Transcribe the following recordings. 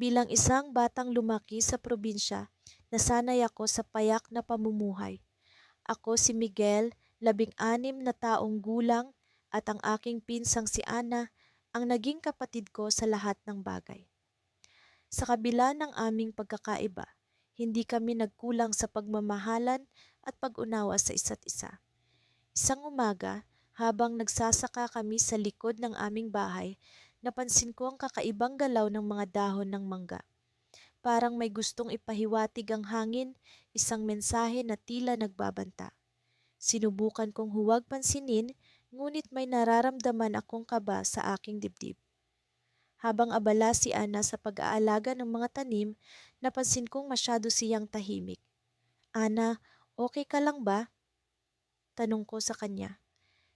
Bilang isang batang lumaki sa probinsya, nasanay ako sa payak na pamumuhay. Ako si Miguel, 16 na taong gulang, at ang aking pinsang si Ana ang naging kapatid ko sa lahat ng bagay. Sa kabila ng aming pagkakaiba, hindi kami nagkulang sa pagmamahalan at pag-unawa sa isa't isa. Isang umaga, habang nagsasaka kami sa likod ng aming bahay, napansin ko ang kakaibang galaw ng mga dahon ng mangga. Parang may gustong ipahiwatig ang hangin, isang mensahe na tila nagbabanta. Sinubukan kong huwag pansinin, ngunit may nararamdaman akong kaba sa aking dibdib. Habang abala si Ana sa pag-aalaga ng mga tanim, napansin kong masyado siyang tahimik. Ana, okay ka lang ba? Tanong ko sa kanya.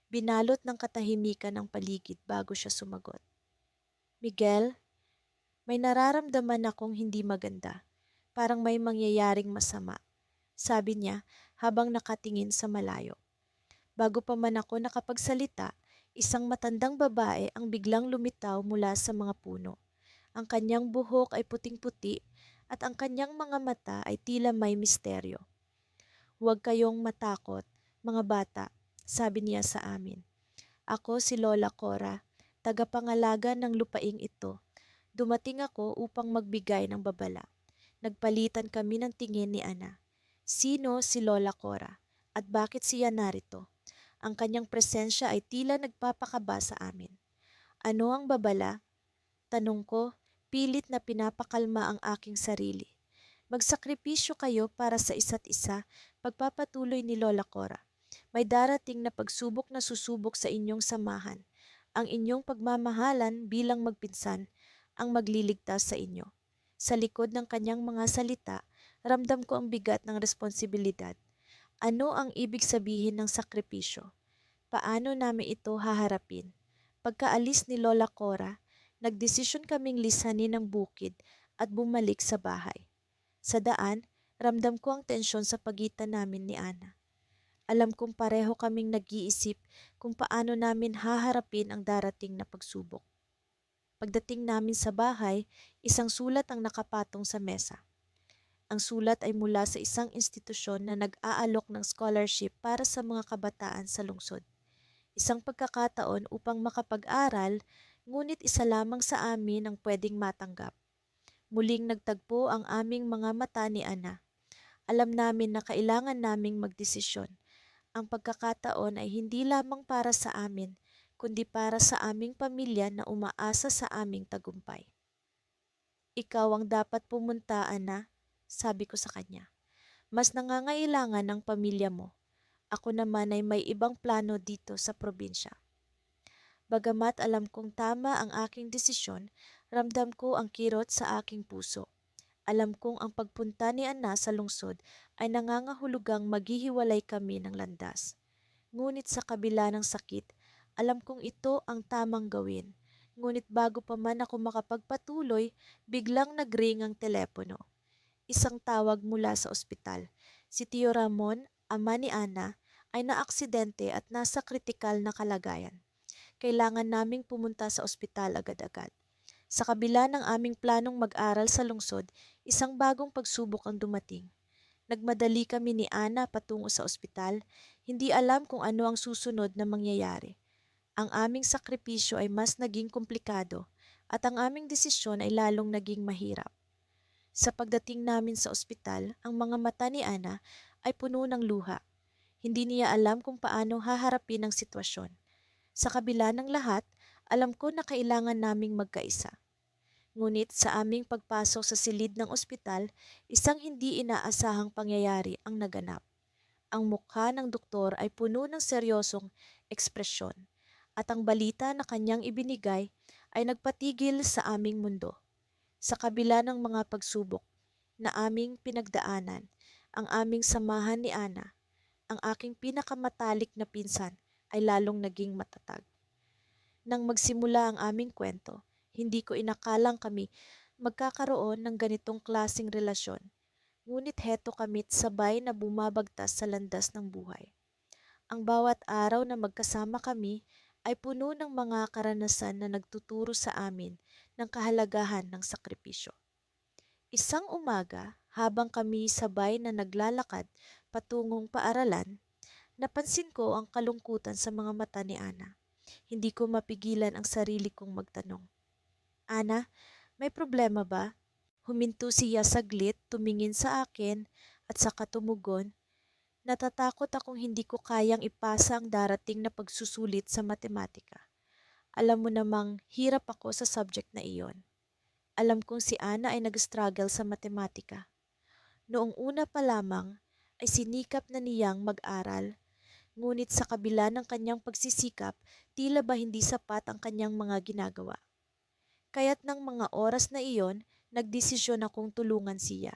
Binalot ng katahimikan ang paligid bago siya sumagot. Miguel, may nararamdaman akong hindi maganda. Parang may mangyayaring masama, sabi niya habang nakatingin sa malayo. Bago pa man ako nakapagsalita, isang matandang babae ang biglang lumitaw mula sa mga puno. Ang kanyang buhok ay puting-puti at ang kanyang mga mata ay tila may misteryo. Huwag kayong matakot, mga bata, sabi niya sa amin. Ako si Lola Cora, tagapangalaga ng lupaing ito. Dumating ako upang magbigay ng babala. Nagpalitan kami ng tingin ni Ana. Sino si Lola Cora? At bakit siya narito? Ang kanyang presensya ay tila nagpapakaba sa amin. Ano ang babala? Tanong ko, pilit na pinapakalma ang aking sarili. Magsakripisyo kayo para sa isa't isa, pagpapatuloy ni Lola Cora. May darating na pagsubok na susubok sa inyong samahan. Ang inyong pagmamahalan bilang magpinsan ang magliligtas sa inyo. Sa likod ng kanyang mga salita, ramdam ko ang bigat ng responsibilidad. Ano ang ibig sabihin ng sakripisyo? Paano namin ito haharapin? Pagkaalis ni Lola Cora, nagdesisyon kaming lisanin ang bukid at bumalik sa bahay. Sa daan, ramdam ko ang tensyon sa pagitan namin ni Ana. Alam kong pareho kaming nag-iisip kung paano namin haharapin ang darating na pagsubok. Pagdating namin sa bahay, isang sulat ang nakapatong sa mesa. Ang sulat ay mula sa isang institusyon na nag-aalok ng scholarship para sa mga kabataan sa lungsod. Isang pagkakataon upang makapag-aral, ngunit isa lamang sa amin ang pwedeng matanggap. Muling nagtagpo ang aming mga mata ni Ana. Alam namin na kailangan naming magdesisyon. Ang pagkakataon ay hindi lamang para sa amin, kundi para sa aming pamilya na umaasa sa aming tagumpay. Ikaw ang dapat pumunta, Ana, sabi ko sa kanya. Mas nangangailangan ang pamilya mo. Ako naman ay may ibang plano dito sa probinsya. Bagamat alam kong tama ang aking desisyon, ramdam ko ang kirot sa aking puso. Alam kong ang pagpunta ni Ana sa lungsod ay nangangahulugang maghihiwalay kami ng landas. Ngunit sa kabila ng sakit, alam kong ito ang tamang gawin. Ngunit bago pa man ako makapagpatuloy, biglang nagring ang telepono. Isang tawag mula sa ospital. Si Tio Ramon, ama ni Ana, ay naaksidente at nasa kritikal na kalagayan. Kailangan naming pumunta sa ospital agad-agad. Sa kabila ng aming planong mag-aral sa lungsod, isang bagong pagsubok ang dumating. Nagmadali kami ni Ana patungo sa ospital, hindi alam kung ano ang susunod na mangyayari. Ang aming sakripisyo ay mas naging komplikado at ang aming desisyon ay lalong naging mahirap. Sa pagdating namin sa ospital, ang mga mata ni Ana ay puno ng luha. Hindi niya alam kung paano haharapin ang sitwasyon. Sa kabila ng lahat, alam ko na kailangan naming magkaisa. Ngunit sa aming pagpasok sa silid ng ospital, isang hindi inaasahang pangyayari ang naganap. Ang mukha ng doktor ay puno ng seryosong ekspresyon at ang balita na kanyang ibinigay ay nagpatigil sa aming mundo. Sa kabila ng mga pagsubok na aming pinagdaanan, ang aming samahan ni Ana, ang aking pinakamatalik na pinsan, ay lalong naging matatag. Nang magsimula ang aming kwento, hindi ko inakalang kami magkakaroon ng ganitong klasing relasyon. Ngunit heto kami't sabay na bumabagtas sa landas ng buhay. Ang bawat araw na magkasama kami ay puno ng mga karanasan na nagtuturo sa amin ng kahalagahan ng sakripisyo. Isang umaga, habang kami sabay na naglalakad patungong paaralan, napansin ko ang kalungkutan sa mga mata ni Ana. Hindi ko mapigilan ang sarili kong magtanong. Ana, may problema ba? Huminto siya saglit, tumingin sa akin, at saka tumugon. Natatakot akong hindi ko kayang ipasa ang darating na pagsusulit sa matematika. Alam mo namang hirap ako sa subject na iyon. Alam kong si Ana ay nag-struggle sa matematika. Noong una pa lamang ay sinikap na niyang mag-aral, ngunit sa kabila ng kanyang pagsisikap, tila ba hindi sapat ang kanyang mga ginagawa. Kaya't ng mga oras na iyon, nagdesisyon akong tulungan siya.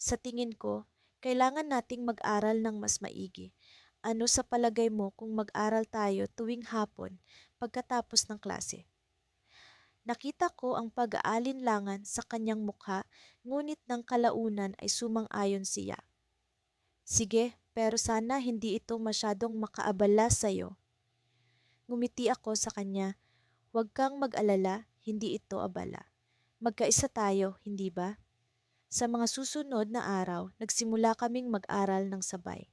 Sa tingin ko, kailangan nating mag-aral ng mas maigi. Ano sa palagay mo kung mag-aral tayo tuwing hapon pagkatapos ng klase? Nakita ko ang pag-aalinlangan sa kanyang mukha, ngunit ng kalaunan ay sumang-ayon siya. Sige, pero sana hindi ito masyadong makaabala sa'yo. Ngumiti ako sa kanya. Huwag kang mag-alala, hindi ito abala. Magkaisa tayo, hindi ba? Sa mga susunod na araw, nagsimula kaming mag-aral ng sabay.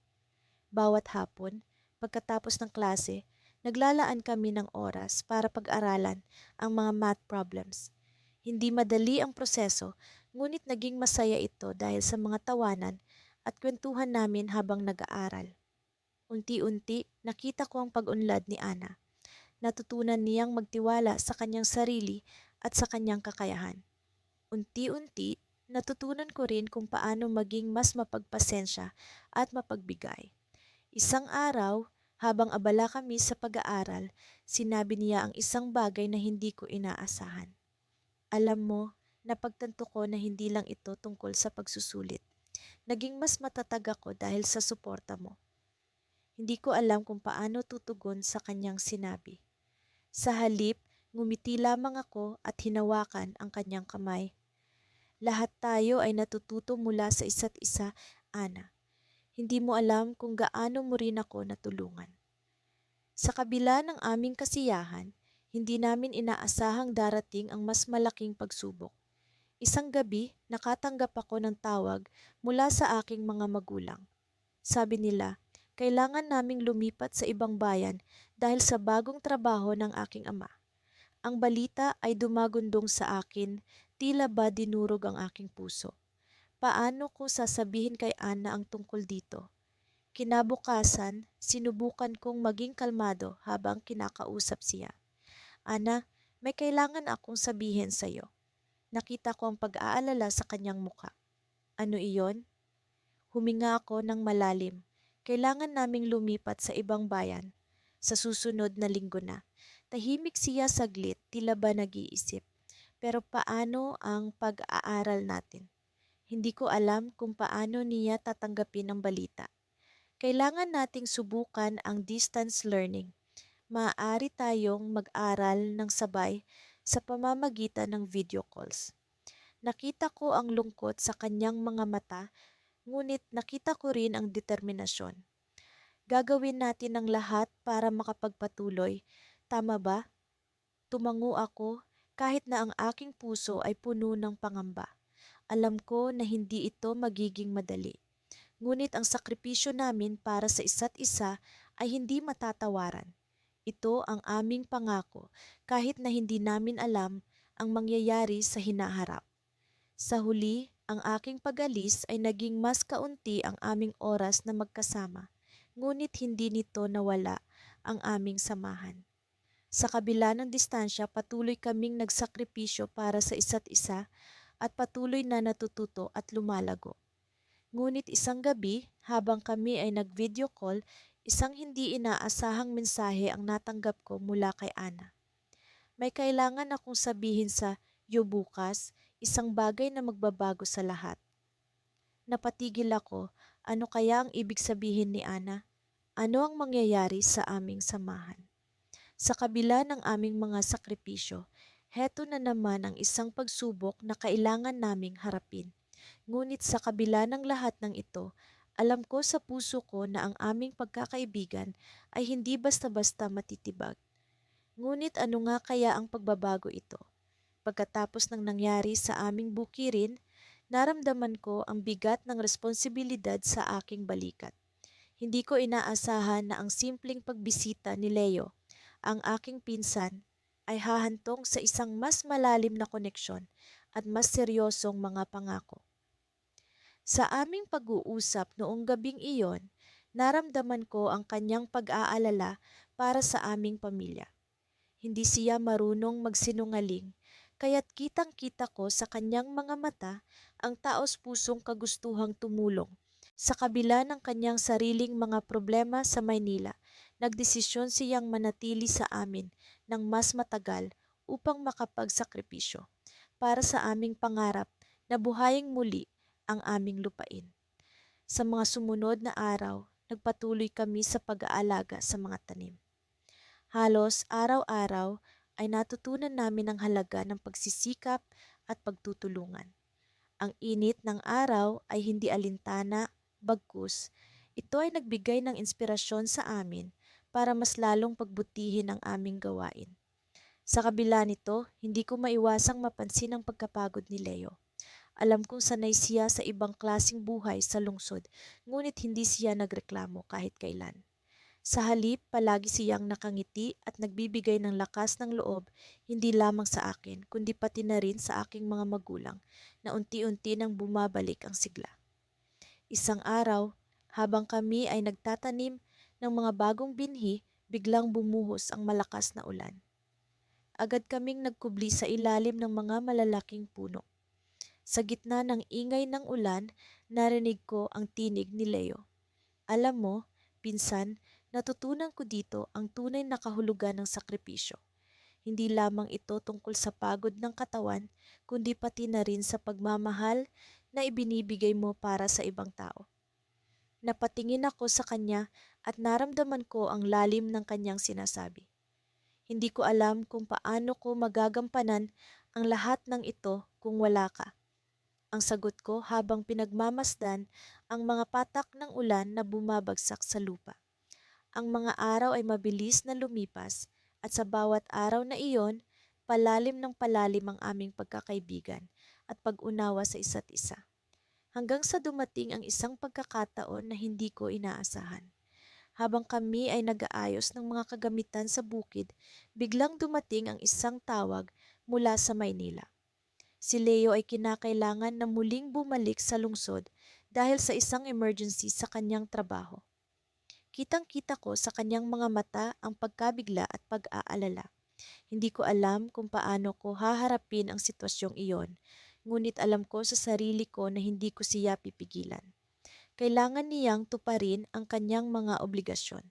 Bawat hapon, pagkatapos ng klase, naglalaan kami ng oras para pag-aralan ang mga math problems. Hindi madali ang proseso, ngunit naging masaya ito dahil sa mga tawanan at kwentuhan namin habang nag-aaral. Unti-unti, nakita ko ang pag-unlad ni Ana. Natutunan niyang magtiwala sa kanyang sarili at sa kanyang kakayahan. Unti-unti, natutunan ko rin kung paano maging mas mapagpasensya at mapagbigay. Isang araw, habang abala kami sa pag-aaral, sinabi niya ang isang bagay na hindi ko inaasahan. Alam mo, napagtanto ko na hindi lang ito tungkol sa pagsusulit. Naging mas matatag ako dahil sa suporta mo. Hindi ko alam kung paano tutugon sa kanyang sinabi. Sa halip, ngumiti lamang ako at hinawakan ang kanyang kamay. Lahat tayo ay natututo mula sa isa't isa, Ana. Hindi mo alam kung gaano mo rin ako natulungan. Sa kabila ng aming kasiyahan, hindi namin inaasahang darating ang mas malaking pagsubok. Isang gabi, nakatanggap ako ng tawag mula sa aking mga magulang. Sabi nila, kailangan naming lumipat sa ibang bayan dahil sa bagong trabaho ng aking ama. Ang balita ay dumagundong sa akin, tila ba dinurog ang aking puso. Paano ko sasabihin kay Ana ang tungkol dito? Kinabukasan, sinubukan kong maging kalmado habang kinakausap siya. Ana, may kailangan akong sabihin sa'yo. Nakita ko ang pag-aalala sa kanyang muka. Ano iyon? Huminga ako ng malalim. Kailangan naming lumipat sa ibang bayan. Sa susunod na linggo na. Tahimik siya saglit, tila ba nag-iisip. Pero paano ang pag-aaral natin? Hindi ko alam kung paano niya tatanggapin ang balita. Kailangan nating subukan ang distance learning. Maaari tayong mag-aral ng sabay sa pamamagitan ng video calls. Nakita ko ang lungkot sa kanyang mga mata, ngunit nakita ko rin ang determinasyon. Gagawin natin ang lahat para makapagpatuloy. Tama ba? Tumango ako kahit na ang aking puso ay puno ng pangamba. Alam ko na hindi ito magiging madali. Ngunit ang sakripisyo namin para sa isa't isa ay hindi matatawaran. Ito ang aming pangako kahit na hindi namin alam ang mangyayari sa hinaharap. Sa huli, ang aking pag-alis ay naging mas kaunti ang aming oras na magkasama, ngunit hindi nito nawala ang aming samahan. Sa kabila ng distansya, patuloy kaming nagsakripisyo para sa isa't isa at patuloy na natututo at lumalago. Ngunit isang gabi, habang kami ay nag-video call, isang hindi inaasahang mensahe ang natanggap ko mula kay Ana. May kailangan akong sabihin sa iyo bukas, isang bagay na magbabago sa lahat. Napatigil ako, ano kaya ang ibig sabihin ni Ana? Ano ang mangyayari sa aming samahan? Sa kabila ng aming mga sakripisyo, heto na naman ang isang pagsubok na kailangan naming harapin. Ngunit sa kabila ng lahat ng ito, alam ko sa puso ko na ang aming pagkakaibigan ay hindi basta-basta matitibag. Ngunit ano nga kaya ang pagbabago ito? Pagkatapos ng nangyari sa aming bukirin, Naramdaman ko ang bigat ng responsibilidad sa aking balikat. Hindi ko inaasahan na ang simpleng pagbisita ni Leo, ang aking pinsan, ay hahantong sa isang mas malalim na koneksyon at mas seryosong mga pangako. Sa aming pag-uusap noong gabing iyon, naramdaman ko ang kanyang pag-aalala para sa aming pamilya. Hindi siya marunong magsinungaling, kaya't kitang-kita ko sa kanyang mga mata ang taos-pusong kagustuhang tumulong. Sa kabila ng kanyang sariling mga problema sa Maynila, nagdesisyon siyang manatili sa amin ng mas matagal upang makapagsakripisyo para sa aming pangarap na buhayin muli ang aming lupain. Sa mga sumunod na araw, nagpatuloy kami sa pag-aalaga sa mga tanim. Halos araw-araw ay natutunan namin ang halaga ng pagsisikap at pagtutulungan. Ang init ng araw ay hindi alintana, bagkus. Ito ay nagbigay ng inspirasyon sa amin para mas lalong pagbutihin ang aming gawain. Sa kabila nito, hindi ko maiwasang mapansin ang pagkapagod ni Leo. Alam kong sanay siya sa ibang klasing buhay sa lungsod, ngunit hindi siya nagreklamo kahit kailan. Sa halip, palagi siyang nakangiti at nagbibigay ng lakas ng loob hindi lamang sa akin, kundi pati na rin sa aking mga magulang na unti-unti nang bumabalik ang sigla. Isang araw, habang kami ay nagtatanim ng mga bagong binhi, biglang bumuhos ang malakas na ulan. Agad kaming nagkubli sa ilalim ng mga malalaking puno. Sa gitna ng ingay ng ulan, narinig ko ang tinig ni Leo. Alam mo, pinsan, natutunan ko dito ang tunay na kahulugan ng sakripisyo. Hindi lamang ito tungkol sa pagod ng katawan, kundi pati na rin sa pagmamahal na ibinibigay mo para sa ibang tao. Napatingin ako sa kanya at naramdaman ko ang lalim ng kanyang sinasabi. Hindi ko alam kung paano ko magagampanan ang lahat ng ito kung wala ka. Ang sagot ko habang pinagmamasdan ang mga patak ng ulan na bumabagsak sa lupa. Ang mga araw ay mabilis na lumipas at sa bawat araw na iyon, palalim ng palalim ang aming pagkakaibigan at pag-unawa sa isa't isa. Hanggang sa dumating ang isang pagkakataon na hindi ko inaasahan. Habang kami ay nag-aayos ng mga kagamitan sa bukid, biglang dumating ang isang tawag mula sa Maynila. Si Leo ay kinakailangan na muling bumalik sa lungsod dahil sa isang emergency sa kanyang trabaho. Kitang-kita ko sa kanyang mga mata ang pagkabigla at pag-aalala. Hindi ko alam kung paano ko haharapin ang sitwasyong iyon, ngunit alam ko sa sarili ko na hindi ko siya pipigilan. Kailangan niyang tuparin ang kanyang mga obligasyon.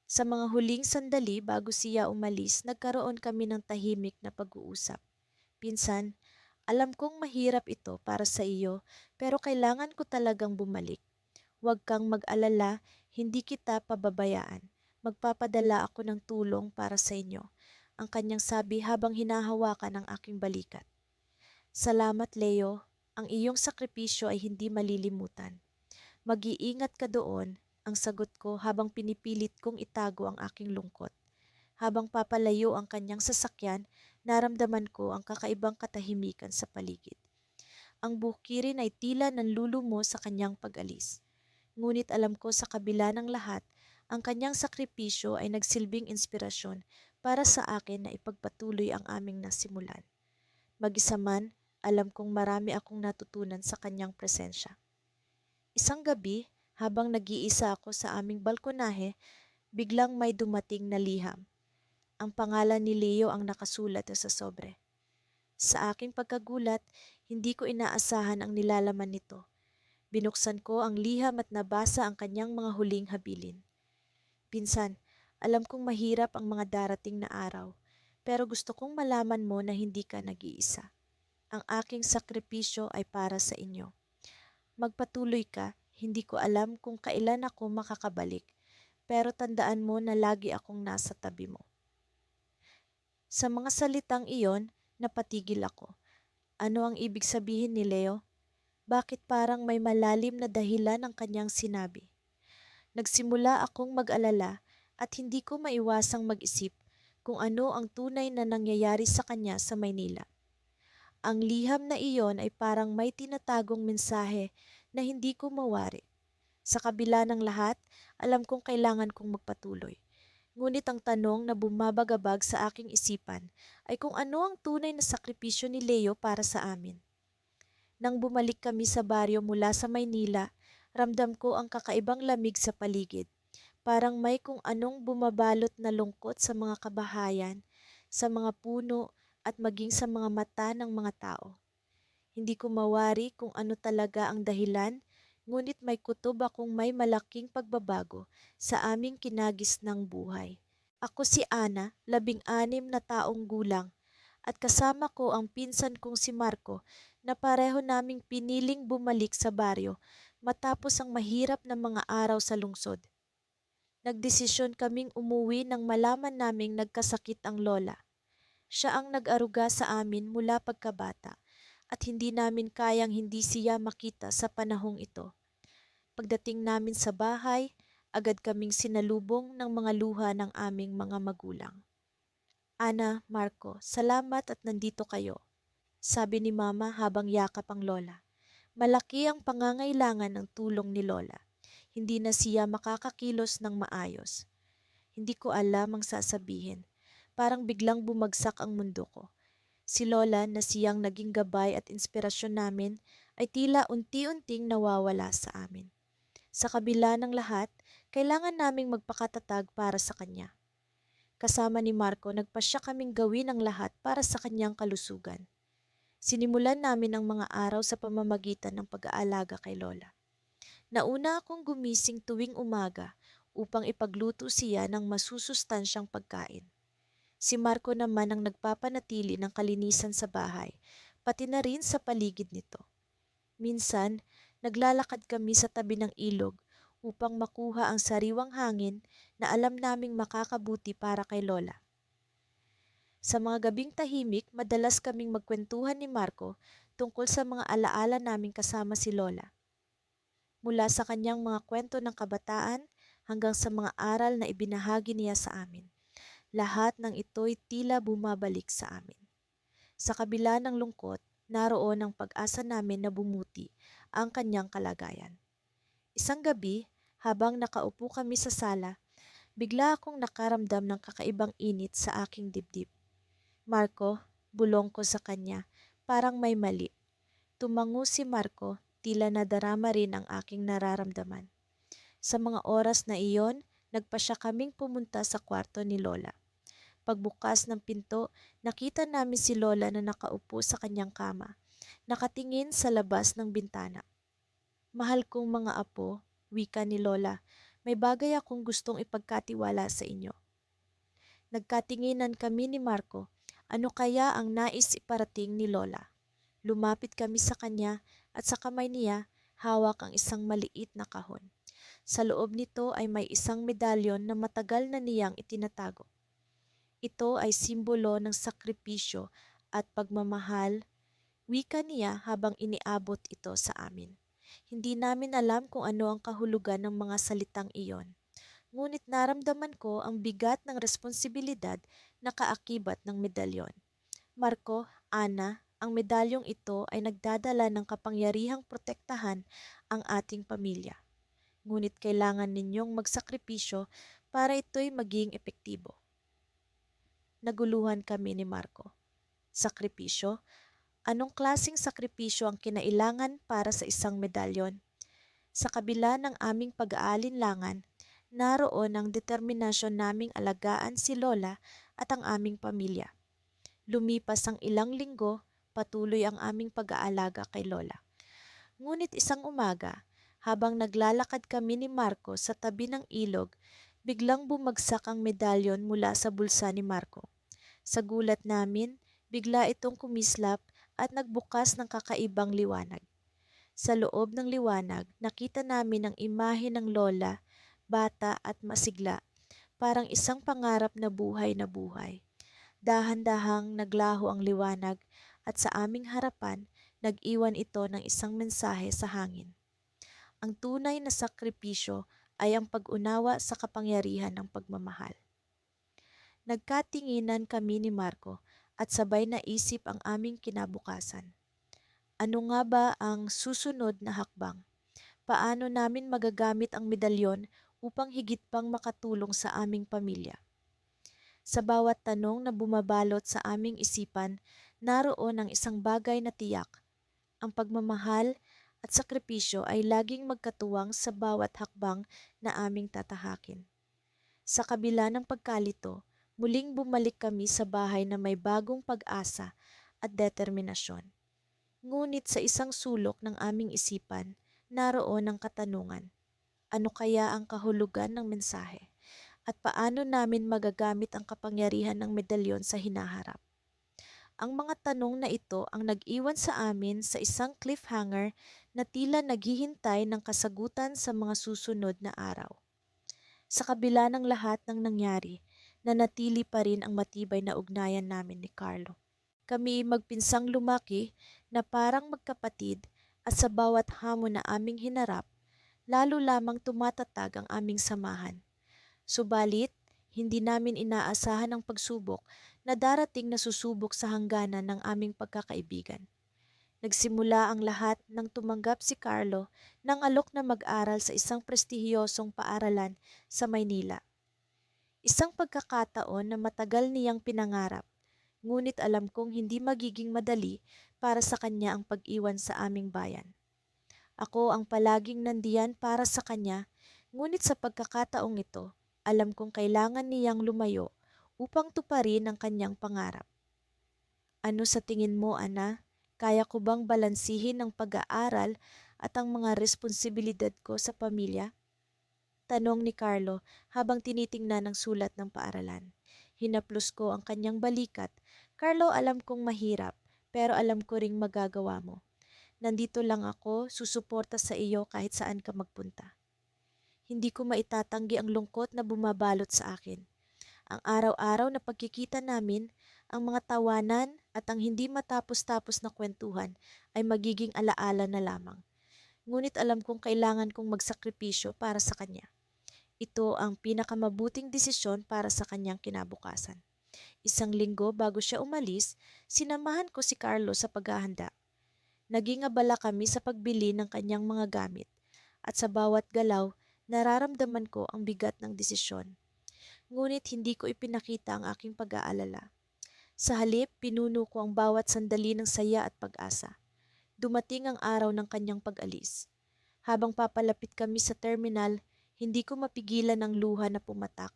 Sa mga huling sandali bago siya umalis, nagkaroon kami ng tahimik na pag-uusap. Pinsan, alam kong mahirap ito para sa iyo, pero kailangan ko talagang bumalik. Huwag kang mag-alala, hindi kita pababayaan. Magpapadala ako ng tulong para sa inyo, ang kanyang sabi habang hinahawakan ang aking balikat. Salamat, Leo. Ang iyong sakripisyo ay hindi malilimutan. Mag-iingat ka doon, ang sagot ko habang pinipilit kong itago ang aking lungkot. Habang papalayo ang kanyang sasakyan, naramdaman ko ang kakaibang katahimikan sa paligid. Ang bukirin ay tila nanlulumo sa kanyang pag-alis. Ngunit alam ko sa kabila ng lahat, ang kanyang sakripisyo ay nagsilbing inspirasyon para sa akin na ipagpatuloy ang aming nasimulan. Mag-isa man, alam kong marami akong natutunan sa kanyang presensya. Isang gabi, habang nag-iisa ako sa aming balkonahe, biglang may dumating na liham. Ang pangalan ni Leo ang nakasulat sa sobre. Sa aking pagkagulat, hindi ko inaasahan ang nilalaman nito. Binuksan ko ang liham at nabasa ang kanyang mga huling habilin. Pinsan, alam kong mahirap ang mga darating na araw, pero gusto kong malaman mo na hindi ka nag-iisa. Ang aking sakripisyo ay para sa inyo. Magpatuloy ka, hindi ko alam kung kailan ako makakabalik, pero tandaan mo na lagi akong nasa tabi mo. Sa mga salitang iyon, napatigil ako. Ano ang ibig sabihin ni Leo? Bakit parang may malalim na dahilan ang kanyang sinabi? Nagsimula akong mag-alala at hindi ko maiwasang mag-isip kung ano ang tunay na nangyayari sa kanya sa Maynila. Ang liham na iyon ay parang may tinatagong mensahe na hindi ko mawari. Sa kabila ng lahat, alam kong kailangan kong magpatuloy. Ngunit ang tanong na bumabagabag sa aking isipan ay kung ano ang tunay na sakripisyo ni Leo para sa amin. Nang bumalik kami sa baryo mula sa Maynila, ramdam ko ang kakaibang lamig sa paligid. Parang may kung anong bumabalot na lungkot sa mga kabahayan, sa mga puno at maging sa mga mata ng mga tao. Hindi ko mawari kung ano talaga ang dahilan, ngunit may kutob akong may malaking pagbabago sa aming kinagisnang buhay. Ako si Ana, 16 na taong gulang, at kasama ko ang pinsan kong si Marco na pareho naming piniling bumalik sa baryo matapos ang mahirap na mga araw sa lungsod. Nagdesisyon kaming umuwi nang malaman naming nagkasakit ang lola. Siya ang nag-aruga sa amin mula pagkabata at hindi namin kayang hindi siya makita sa panahong ito. Pagdating namin sa bahay, agad kaming sinalubong ng mga luha ng aming mga magulang. Ana, Marco, salamat at nandito kayo, sabi ni Mama habang yakap ang lola. Malaki ang pangangailangan ng tulong ni lola. Hindi na siya makakakilos ng maayos. Hindi ko alam ang sasabihin. Parang biglang bumagsak ang mundo ko. Si Lola na siyang naging gabay at inspirasyon namin ay tila unti-unting nawawala sa amin. Sa kabila ng lahat, kailangan naming magpakatatag para sa kanya. Kasama ni Marco, nagpasya kaming gawin ang lahat para sa kanyang kalusugan. Sinimulan namin ang mga araw sa pamamagitan ng pag-aalaga kay Lola. Nauna akong gumising tuwing umaga upang ipagluto siya ng masusustansyang pagkain. Si Marco naman ang nagpapanatili ng kalinisan sa bahay, pati na rin sa paligid nito. Minsan, naglalakad kami sa tabi ng ilog upang makuha ang sariwang hangin na alam naming makakabuti para kay Lola. Sa mga gabing tahimik, madalas kaming magkwentuhan ni Marco tungkol sa mga alaala naming kasama si Lola. Mula sa kanyang mga kwento ng kabataan hanggang sa mga aral na ibinahagi niya sa amin. Lahat ng ito'y tila bumabalik sa amin. Sa kabila ng lungkot, naroon ang pag-asa namin na bumuti ang kanyang kalagayan. Isang gabi, habang nakaupo kami sa sala, bigla akong nakaramdam ng kakaibang init sa aking dibdib. Marco, bulong ko sa kanya, parang may mali. Tumango si Marco, tila nadarama rin ang aking nararamdaman. Sa mga oras na iyon, nagpasya kaming pumunta sa kwarto ni Lola. Pagbukas ng pinto, nakita namin si Lola na nakaupo sa kanyang kama, nakatingin sa labas ng bintana. Mahal kong mga apo, wika ni Lola, may bagay akong gustong ipagkatiwala sa inyo. Nagkatinginan kami ni Marco, ano kaya ang nais iparating ni Lola? Lumapit kami sa kanya at sa kamay niya hawak ang isang maliit na kahon. Sa loob nito ay may isang medalyon na matagal na niyang itinatago. Ito ay simbolo ng sakripisyo at pagmamahal, wika niya habang iniabot ito sa amin. Hindi namin alam kung ano ang kahulugan ng mga salitang iyon. Ngunit naramdaman ko ang bigat ng responsibilidad na kaakibat ng medalyon. Marco, Ana, ang medalyong ito ay nagdadala ng kapangyarihang protektahan ang ating pamilya. Ngunit kailangan ninyong magsakripisyo para ito'y maging epektibo. Naguluhan kami ni Marco. Sakripisyo? Anong klaseng sakripisyo ang kinailangan para sa isang medalyon? Sa kabila ng aming pag-aalinlangan, naroon ang determinasyon naming alagaan si Lola at ang aming pamilya. Lumipas ang ilang linggo, patuloy ang aming pag-aalaga kay Lola. Ngunit isang umaga, habang naglalakad kami ni Marco sa tabi ng ilog, biglang bumagsak ang medalyon mula sa bulsa ni Marco. Sa gulat namin, bigla itong kumislap at nagbukas ng kakaibang liwanag. Sa loob ng liwanag, nakita namin ang imahe ng Lola, bata at masigla, parang isang pangarap na buhay na buhay. Dahan-dahang naglaho ang liwanag at sa aming harapan, nag-iwan ito ng isang mensahe sa hangin. Ang tunay na sakripisyo ay ang pag-unawa sa kapangyarihan ng pagmamahal. Nagkatinginan kami ni Marco at sabay na isip ang aming kinabukasan. Ano nga ba ang susunod na hakbang? Paano namin magagamit ang medalyon upang higit pang makatulong sa aming pamilya? Sa bawat tanong na bumabalot sa aming isipan, naroon ang isang bagay na tiyak. Ang pagmamahal at sakripisyo ay laging magkatuwang sa bawat hakbang na aming tatahakin. Sa kabila ng pagkalito, muling bumalik kami sa bahay na may bagong pag-asa at determinasyon. Ngunit sa isang sulok ng aming isipan, naroon ang katanungan. Ano kaya ang kahulugan ng mensahe? At paano namin magagamit ang kapangyarihan ng medalyon sa hinaharap? Ang mga tanong na ito ang nag-iwan sa amin sa isang cliffhanger na tila naghihintay ng kasagutan sa mga susunod na araw. Sa kabila ng lahat ng nangyari, nanatili pa rin ang matibay na ugnayan namin ni Carlo. Kami magpinsang lumaki na parang magkapatid at sa bawat hamon na aming hinarap, lalo lamang tumatatag ang aming samahan. Subalit, hindi namin inaasahan ang pagsubok na darating na susubok sa hangganan ng aming pagkakaibigan. Nagsimula ang lahat nang tumanggap si Carlo ng alok na mag-aral sa isang prestihiyosong paaralan sa Maynila. Isang pagkakataon na matagal niyang pinangarap, ngunit alam kong hindi magiging madali para sa kanya ang pag-iwan sa aming bayan. Ako ang palaging nandiyan para sa kanya, ngunit sa pagkakataong ito, alam kong kailangan niyang lumayo upang tuparin ang kanyang pangarap. Ano sa tingin mo, Ana? Kaya ko bang balansihin ang pag-aaral at ang mga responsibilidad ko sa pamilya? Tanong ni Carlo habang tinitingnan ang sulat ng paaralan. Hinaplos ko ang kanyang balikat. Carlo, alam kong mahirap, pero alam ko ring magagawa mo. Nandito lang ako, susuporta sa iyo kahit saan ka magpunta. Hindi ko maitatanggi ang lungkot na bumabalot sa akin. Ang araw-araw na pagkikita namin, ang mga tawanan at ang hindi matapos-tapos na kwentuhan ay magiging alaala na lamang. Ngunit alam kong kailangan kong magsakripisyo para sa kanya. Ito ang pinakamabuting desisyon para sa kanyang kinabukasan. Isang linggo bago siya umalis, sinamahan ko si Carlo sa paghahanda. Naging abala kami sa pagbili ng kanyang mga gamit at sa bawat galaw, nararamdaman ko ang bigat ng desisyon. Ngunit hindi ko ipinakita ang aking pag-aalala. Sa halip, pinuno ko ang bawat sandali ng saya at pag-asa. Dumating ang araw ng kanyang pag-alis. Habang papalapit kami sa terminal, hindi ko mapigilan ang luha na pumatak.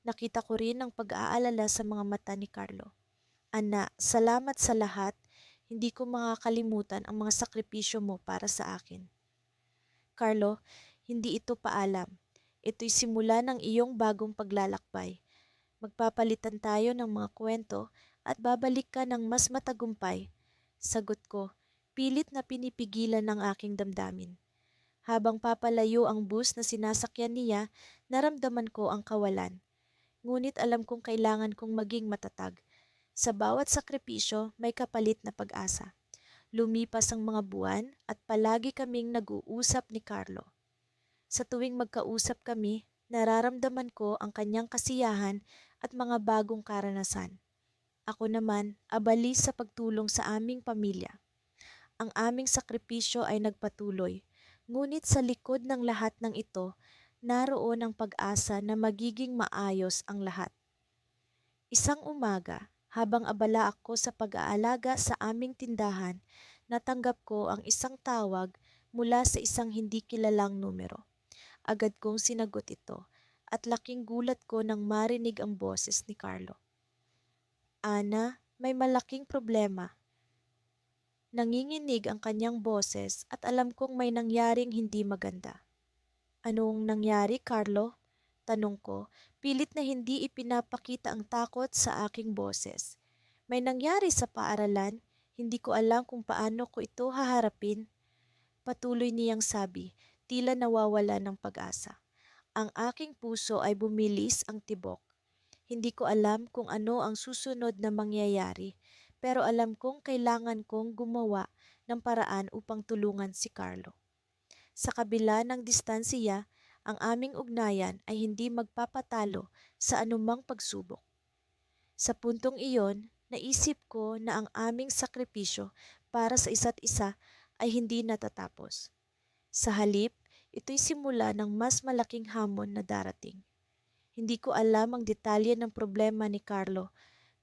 Nakita ko rin ang pag-aalala sa mga mata ni Carlo. Ana, salamat sa lahat. Hindi ko makakalimutan ang mga sakripisyo mo para sa akin. Carlo, hindi ito paalam. Ito'y simula ng iyong bagong paglalakbay. Magpapalitan tayo ng mga kwento at babalik ka ng mas matagumpay. Sagot ko, pilit na pinipigilan ng aking damdamin. Habang papalayo ang bus na sinasakyan niya, naramdaman ko ang kawalan. Ngunit alam kong kailangan kong maging matatag. Sa bawat sakripisyo, may kapalit na pag-asa. Lumipas ang mga buwan at palagi kaming nag-uusap ni Carlo. Sa tuwing magkausap kami, nararamdaman ko ang kanyang kasiyahan at mga bagong karanasan. Ako naman, abali sa pagtulong sa aming pamilya. Ang aming sakripisyo ay nagpatuloy, ngunit sa likod ng lahat ng ito, naroon ang pag-asa na magiging maayos ang lahat. Isang umaga, habang abala ako sa pag-aalaga sa aming tindahan, natanggap ko ang isang tawag mula sa isang hindi kilalang numero. Agad kong sinagot ito at laking gulat ko nang marinig ang boses ni Carlo. Ana, may malaking problema. Nanginginig ang kanyang boses at alam kong may nangyaring hindi maganda. Anong nangyari, Carlo? Tanong ko, pilit na hindi ipinapakita ang takot sa aking boses. May nangyari sa paaralan, hindi ko alam kung paano ko ito haharapin. Patuloy niyang sabi, tila nawawala ng pag-asa. Ang aking puso ay bumilis ang tibok. Hindi ko alam kung ano ang susunod na mangyayari, pero alam kong kailangan kong gumawa ng paraan upang tulungan si Carlo. Sa kabila ng distansiya, ang aming ugnayan ay hindi magpapatalo sa anumang pagsubok. Sa puntong iyon, Naisip ko na ang aming sakripisyo para sa isa't isa ay hindi natatapos. Sa halip, ito'y simula ng mas malaking hamon na darating. Hindi ko alam ang detalye ng problema ni Carlo,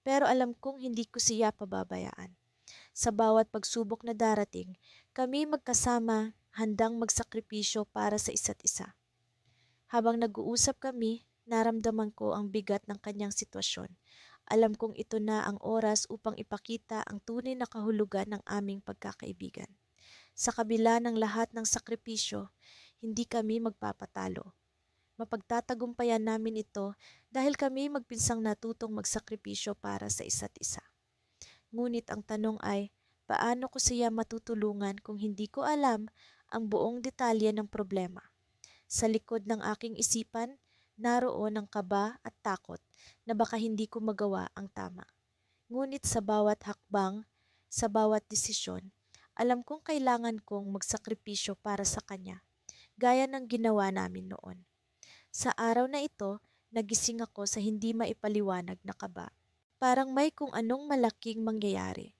pero alam kong hindi ko siya pababayaan. Sa bawat pagsubok na darating, kami magkasama handang magsakripisyo para sa isa't isa. Habang nag-uusap kami, naramdaman ko ang bigat ng kanyang sitwasyon. Alam kong ito na ang oras upang ipakita ang tunay na kahulugan ng aming pagkakaibigan. Sa kabila ng lahat ng sakripisyo, hindi kami magpapatalo. Mapagtatagumpayan namin ito dahil kami magpinsang natutong magsakripisyo para sa isa't isa. Ngunit ang tanong ay, paano ko siya matutulungan kung hindi ko alam ang buong detalye ng problema? Sa likod ng aking isipan, naroon ang kaba at takot na baka hindi ko magawa ang tama. Ngunit sa bawat hakbang, sa bawat desisyon, alam kong kailangan kong magsakripisyo para sa kanya, gaya ng ginawa namin noon. Sa araw na ito, nagising ako sa hindi maipaliwanag na kaba. Parang may kung anong malaking mangyayari.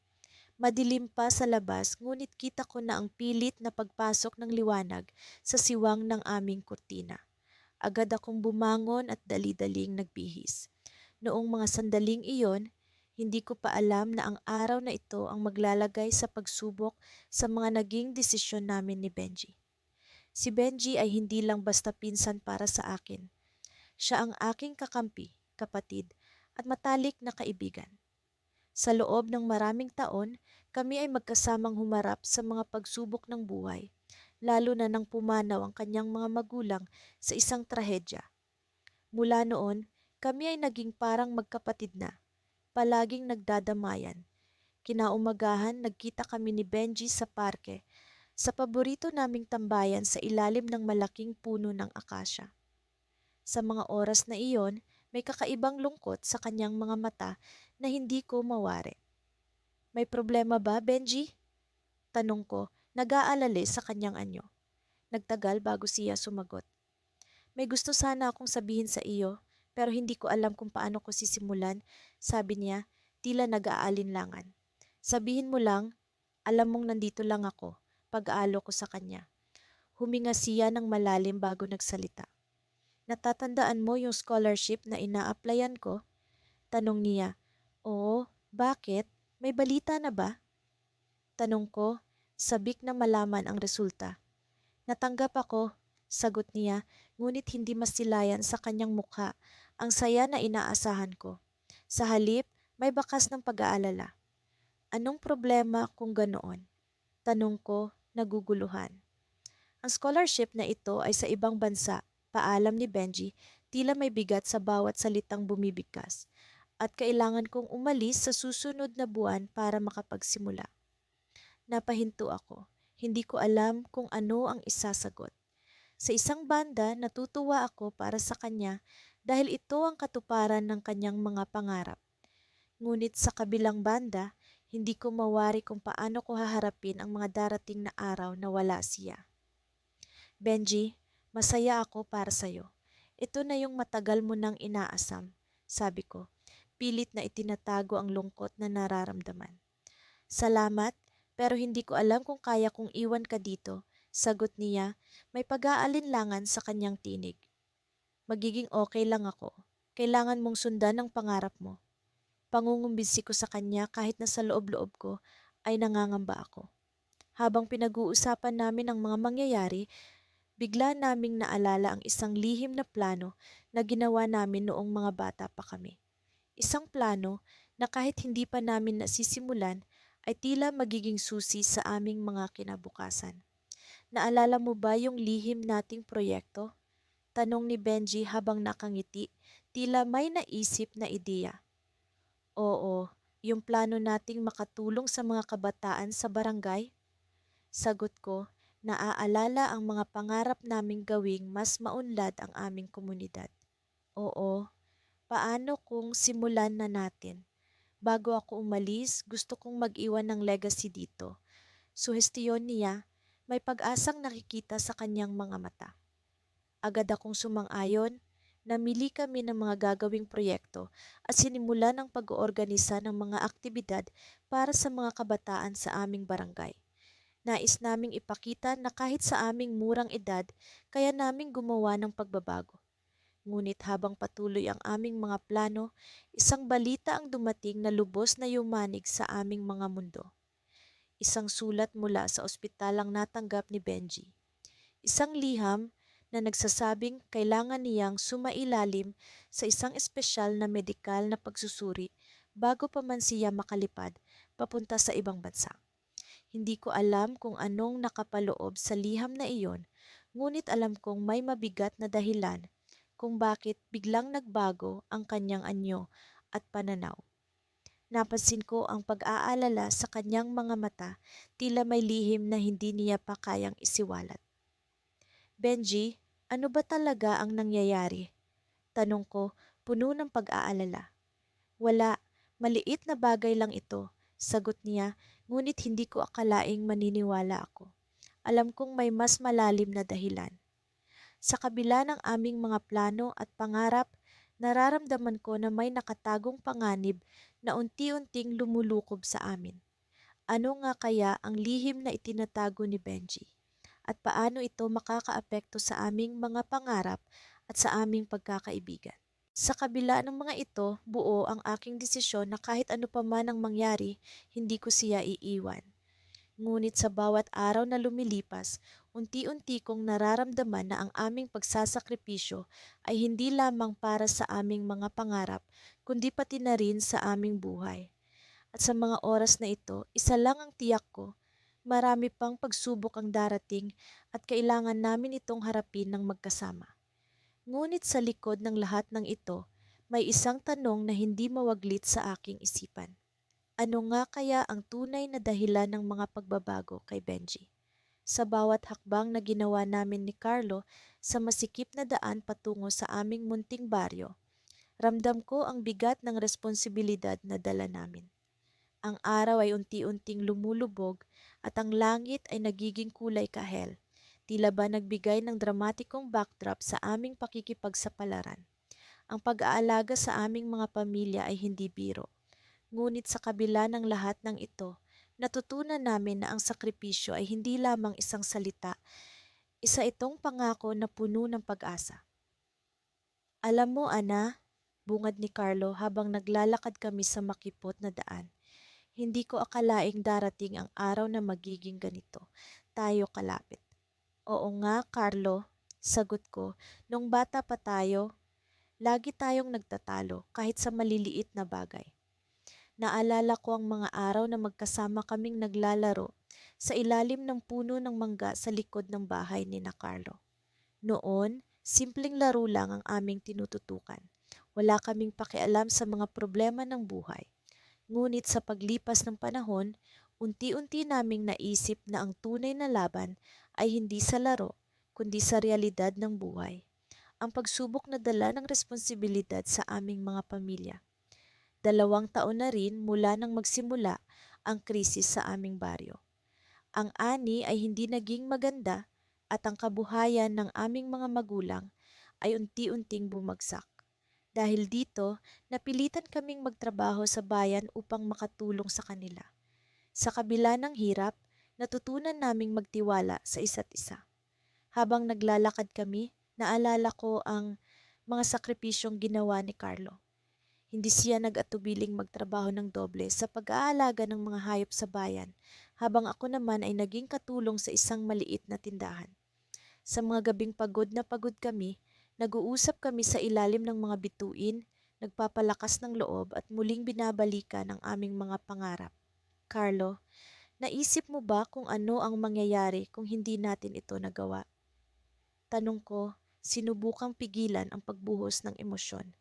Madilim pa sa labas, ngunit kita ko na ang pilit na pagpasok ng liwanag sa siwang ng aming kurtina. Agad akong bumangon at dali-daling nagbihis. Noong mga sandaling iyon, hindi ko pa alam na ang araw na ito ang maglalagay sa pagsubok sa mga naging desisyon namin ni Benji. Si Benji ay hindi lang basta pinsan para sa akin. Siya ang aking kakampi, kapatid, at matalik na kaibigan. Sa loob ng maraming taon, kami ay magkasamang humarap sa mga pagsubok ng buhay, lalo na nang pumanaw ang kanyang mga magulang sa isang trahedya. Mula noon, kami ay naging parang magkapatid na, palaging nagdadamayan. Kinaumagahan, nagkita kami ni Benji sa parke, sa paborito naming tambayan sa ilalim ng malaking puno ng akasya. Sa mga oras na iyon, may kakaibang lungkot sa kanyang mga mata na hindi ko mawari. May problema ba, Benji? Tanong ko, nag-aalala sa kanyang anyo. Nagtagal bago siya sumagot. May gusto sana akong sabihin sa iyo, pero hindi ko alam kung paano ko sisimulan, sabi niya, tila nag-aalinlangan. Sabihin mo lang, alam mong nandito lang ako, pag-aalo ko sa kanya. Huminga siya ng malalim bago nagsalita. Natatandaan mo yung scholarship na ina-applyan ko? Tanong niya. Oo, bakit? May balita na ba? Tanong ko, sabik na malaman ang resulta. Natanggap ako, sagot niya, ngunit hindi masilayan sa kanyang mukha ang saya na inaasahan ko. Sa halip, may bakas ng pag-aalala. Anong problema kung ganoon? Tanong ko, naguguluhan. Ang scholarship na ito ay sa ibang bansa, paalam ni Benji, tila may bigat sa bawat salitang bumibigkas, at kailangan kong umalis sa susunod na buwan para makapagsimula. Napahinto ako. Hindi ko alam kung ano ang isasagot. Sa isang banda, natutuwa ako para sa kanya dahil ito ang katuparan ng kanyang mga pangarap. Ngunit sa kabilang banda, hindi ko mawari kung paano ko haharapin ang mga darating na araw na wala siya. Benji, masaya ako para sa'yo. Ito na yung matagal mo nang inaasam, sabi ko. Pilit na itinatago ang lungkot na nararamdaman. Salamat, pero hindi ko alam kung kaya kong iwan ka dito, sagot niya, may pag-aalinlangan sa kanyang tinig. Magiging okay lang ako. Kailangan mong sundan ang pangarap mo. Pangungumbinsi ko sa kanya kahit na sa loob-loob ko ay nangangamba ako. Habang pinag-uusapan namin ang mga mangyayari, bigla naming naalala ang isang lihim na plano na ginawa namin noong mga bata pa kami. Isang plano na kahit hindi pa namin nasisimulan ay tila magiging susi sa aming mga kinabukasan. Naalala mo ba yung lihim nating proyekto? Tanong ni Benji habang nakangiti, tila may naisip na ideya. Oo, yung plano nating makatulong sa mga kabataan sa barangay? Sagot ko, naaalala ang mga pangarap naming gawing mas maunlad ang aming komunidad. Oo, paano kung simulan na natin? Bago ako umalis, gusto kong mag-iwan ng legacy dito. Suhestiyon niya, may pag-asang nakikita sa kanyang mga mata. Agad akong sumang-ayon, Namili kami ng mga gagawing proyekto at sinimulan ang pag-oorganisa ng mga aktibidad para sa mga kabataan sa aming barangay. Nais naming ipakita na kahit sa aming murang edad, kaya naming gumawa ng pagbabago. Ngunit habang patuloy ang aming mga plano, isang balita ang dumating na lubos na yumanig sa aming mga mundo. Isang sulat mula sa ospital ang natanggap ni Benji. Isang liham na nagsasabing kailangan niyang sumailalim sa isang espesyal na medikal na pagsusuri bago pa man siya makalipad papunta sa ibang bansa. Hindi ko alam kung anong nakapaloob sa liham na iyon, ngunit alam kong may mabigat na dahilan kung bakit biglang nagbago ang kanyang anyo at pananaw. Napansin ko ang pag-aalala sa kanyang mga mata, tila may lihim na hindi niya pa kayang isiwalat. Benji, ano ba talaga ang nangyayari? Tanong ko, puno ng pag-aalala. Wala, maliit na bagay lang ito, sagot niya, ngunit hindi ko akalaing maniniwala ako. Alam kong may mas malalim na dahilan. Sa kabila ng aming mga plano at pangarap, nararamdaman ko na may nakatagong panganib na unti-unting lumulukob sa amin. Ano nga kaya ang lihim na itinatago ni Benji? At paano ito makakaapekto sa aming mga pangarap at sa aming pagkakaibigan? Sa kabila ng mga ito, buo ang aking desisyon na kahit ano pa man ang mangyari, hindi ko siya iiwan. Ngunit sa bawat araw na lumilipas, unti-unti kong nararamdaman na ang aming pagsasakripisyo ay hindi lamang para sa aming mga pangarap, kundi pati na rin sa aming buhay. At sa mga oras na ito, isa lang ang tiyak ko, marami pang pagsubok ang darating at kailangan namin itong harapin ng magkasama. Ngunit sa likod ng lahat ng ito, may isang tanong na hindi mawaglit sa aking isipan. Ano nga kaya ang tunay na dahilan ng mga pagbabago kay Benji? Sa bawat hakbang na ginawa namin ni Carlo sa masikip na daan patungo sa aming munting baryo, ramdam ko ang bigat ng responsibilidad na dala namin. Ang araw ay unti-unting lumulubog at ang langit ay nagiging kulay kahel. Tila ba nagbigay ng dramatikong backdrop sa aming pakikipagsapalaran. Ang pag-aalaga sa aming mga pamilya ay hindi biro. Ngunit sa kabila ng lahat ng ito, natutunan namin na ang sakripisyo ay hindi lamang isang salita, isa itong pangako na puno ng pag-asa. Alam mo, Ana, bungad ni Carlo habang naglalakad kami sa makipot na daan. Hindi ko akalaing darating ang araw na magiging ganito. Tayo kalapit. Oo nga, Carlo, sagot ko. Nung bata pa tayo, lagi tayong nagtatalo kahit sa maliliit na bagay. Naalala ko ang mga araw na magkasama kaming naglalaro sa ilalim ng puno ng mangga sa likod ng bahay ni na Carlo. Noon, simpleng laro lang ang aming tinututukan. Wala kaming pakialam sa mga problema ng buhay. Ngunit sa paglipas ng panahon, unti-unti naming naisip na ang tunay na laban ay hindi sa laro, kundi sa realidad ng buhay. Ang pagsubok na dala ng responsibilidad sa aming mga pamilya. 2 taon na rin mula nang magsimula ang krisis sa aming baryo. Ang ani ay hindi naging maganda at ang kabuhayan ng aming mga magulang ay unti-unting bumagsak. Dahil dito, napilitan kaming magtrabaho sa bayan upang makatulong sa kanila. Sa kabila ng hirap, natutunan naming magtiwala sa isa't isa. Habang naglalakad kami, naalala ko ang mga sakripisyong ginawa ni Carlo. Hindi siya nag-atubiling magtrabaho ng doble sa pag-aalaga ng mga hayop sa bayan, habang ako naman ay naging katulong sa isang maliit na tindahan. Sa mga gabing pagod na pagod kami, nag-uusap kami sa ilalim ng mga bituin, nagpapalakas ng loob at muling binabalikan ang aming mga pangarap. Carlo, naisip mo ba kung ano ang mangyayari kung hindi natin ito nagawa? Tanong ko, sinubukang pigilan ang pagbuhos ng emosyon.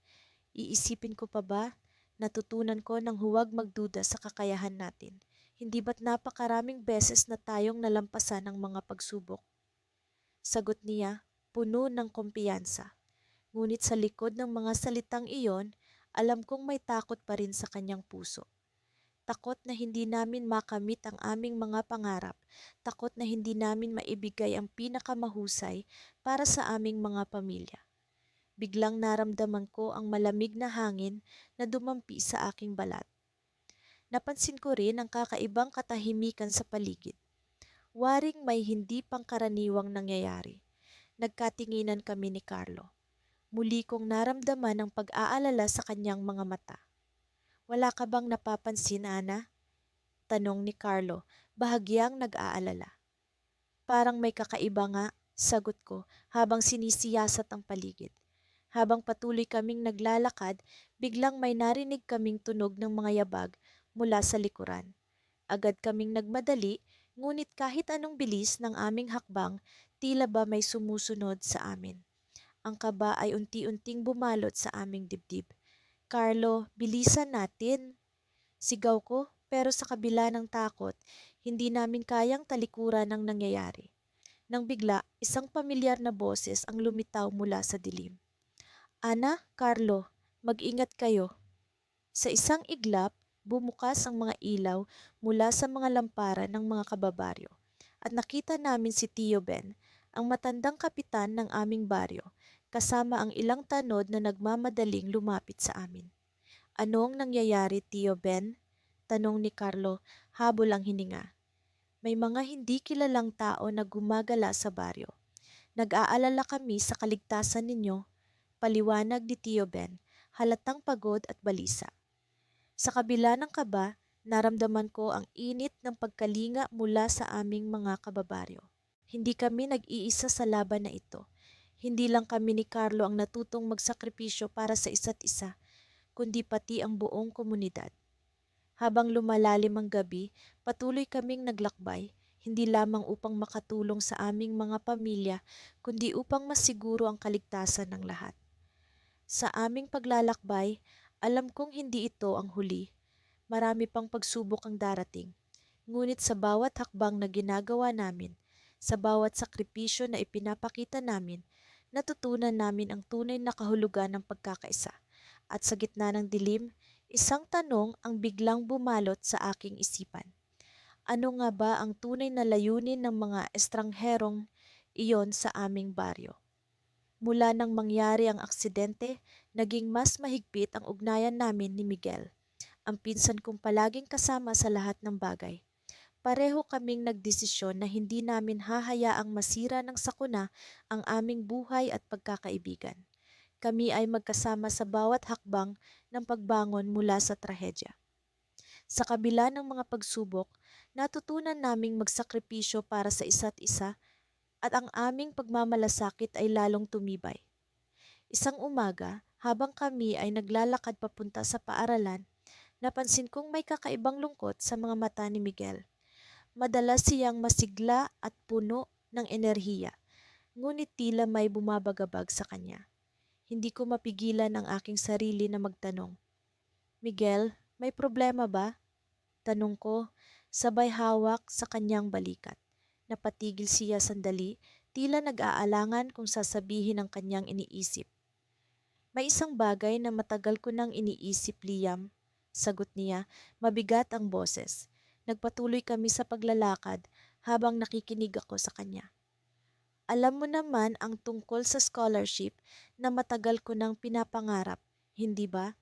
Iisipin ko pa ba? Natutunan ko nang huwag magduda sa kakayahan natin. Hindi ba't napakaraming beses na tayong nalampasan ng mga pagsubok? Sagot niya, puno ng kumpiyansa. Ngunit sa likod ng mga salitang iyon, alam kong may takot pa rin sa kanyang puso. Takot na hindi namin makamit ang aming mga pangarap. Takot na hindi namin maibigay ang pinakamahusay para sa aming mga pamilya. biglang naramdaman ko ang malamig na hangin na dumampi sa aking balat. Napansin ko rin ang kakaibang katahimikan sa paligid. Waring may hindi pangkaraniwang nangyayari. Nagkatinginan kami ni Carlo. Muli kong naramdaman ang pag-aalala sa kanyang mga mata. Wala ka bang napapansin, Ana? Tanong ni Carlo, bahagyang nag-aalala. Parang may kakaiba nga, sagot ko habang sinisiyasat ang paligid. Habang patuloy kaming naglalakad, biglang may narinig kaming tunog ng mga yabag mula sa likuran. Agad kaming nagmadali, ngunit kahit anong bilis ng aming hakbang, tila ba may sumusunod sa amin. Ang kaba ay unti-unting bumalot sa aming dibdib. Carlo, bilisan natin! Sigaw ko, pero sa kabila ng takot, hindi namin kayang talikuran ang nangyayari. Nang bigla, isang pamilyar na boses ang lumitaw mula sa dilim. Ana, Carlo, mag-ingat kayo. Sa isang iglap, bumukas ang mga ilaw mula sa mga lamparan ng mga kababaryo at nakita namin si Tio Ben, ang matandang kapitan ng aming baryo, kasama ang ilang tanod na nagmamadaling lumapit sa amin. Anong nangyayari, Tio Ben? Tanong ni Carlo, habol ang hininga. May mga hindi kilalang tao na gumagala sa baryo. Nag-aalala kami sa kaligtasan ninyo, paliwanag ni Tio Ben, halatang pagod at balisa. Sa kabila ng kaba, naramdaman ko ang init ng pagkalinga mula sa aming mga kababaryo. Hindi kami nag-iisa sa laban na ito. Hindi lang kami ni Carlo ang natutong magsakripisyo para sa isa't isa, kundi pati ang buong komunidad. Habang lumalalim ang gabi, patuloy kaming naglakbay, hindi lamang upang makatulong sa aming mga pamilya, kundi upang masiguro ang kaligtasan ng lahat. Sa aming paglalakbay, alam kong hindi ito ang huli. Marami pang pagsubok ang darating. Ngunit sa bawat hakbang na ginagawa namin, sa bawat sakripisyo na ipinapakita namin, natutunan namin ang tunay na kahulugan ng pagkakaisa. At sa gitna ng dilim, isang tanong ang biglang bumalot sa aking isipan. Ano nga ba ang tunay na layunin ng mga estrangherong iyon sa aming baryo? Mula nang mangyari ang aksidente, naging mas mahigpit ang ugnayan namin ni Miguel, ang pinsan kong palaging kasama sa lahat ng bagay. Pareho kaming nagdesisyon na hindi namin hahayaang masira ng sakuna ang aming buhay at pagkakaibigan. Kami ay magkasama sa bawat hakbang ng pagbangon mula sa trahedya. Sa kabila ng mga pagsubok, natutunan naming magsakripisyo para sa isa't isa at ang aming pagmamalasakit ay lalong tumibay. Isang umaga, habang kami ay naglalakad papunta sa paaralan, napansin kong may kakaibang lungkot sa mga mata ni Miguel. Madalas siyang masigla at puno ng enerhiya, ngunit tila may bumabagabag sa kanya. Hindi ko mapigilan ang aking sarili na magtanong, Miguel, may problema ba? Tanong ko, sabay hawak sa kanyang balikat. Napatigil siya sandali, tila nag-aalangan kung sasabihin ang kanyang iniisip. May isang bagay na matagal ko nang iniisip, Liam. Sagot niya, mabigat ang boses. Nagpatuloy kami sa paglalakad habang nakikinig ako sa kanya. Alam mo naman ang tungkol sa scholarship na matagal ko nang pinapangarap, hindi ba?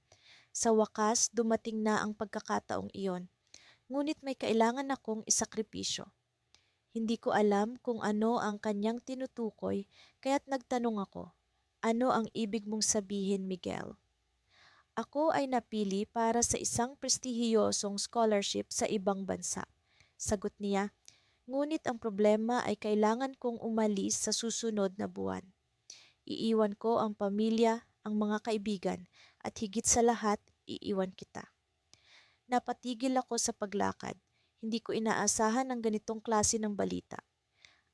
Sa wakas, dumating na ang pagkakataong iyon. Ngunit may kailangan akong isakripisyo. Hindi ko alam kung ano ang kanyang tinutukoy, kaya't nagtanong ako, ano ang ibig mong sabihin, Miguel? Ako ay napili para sa isang prestihiyosong scholarship sa ibang bansa. Sagot niya, ngunit ang problema ay kailangan kong umalis sa susunod na buwan. Iiwan ko ang pamilya, ang mga kaibigan, at higit sa lahat, iiwan kita. Napatigil ako sa paglakad. Hindi ko inaasahan ang ganitong klase ng balita.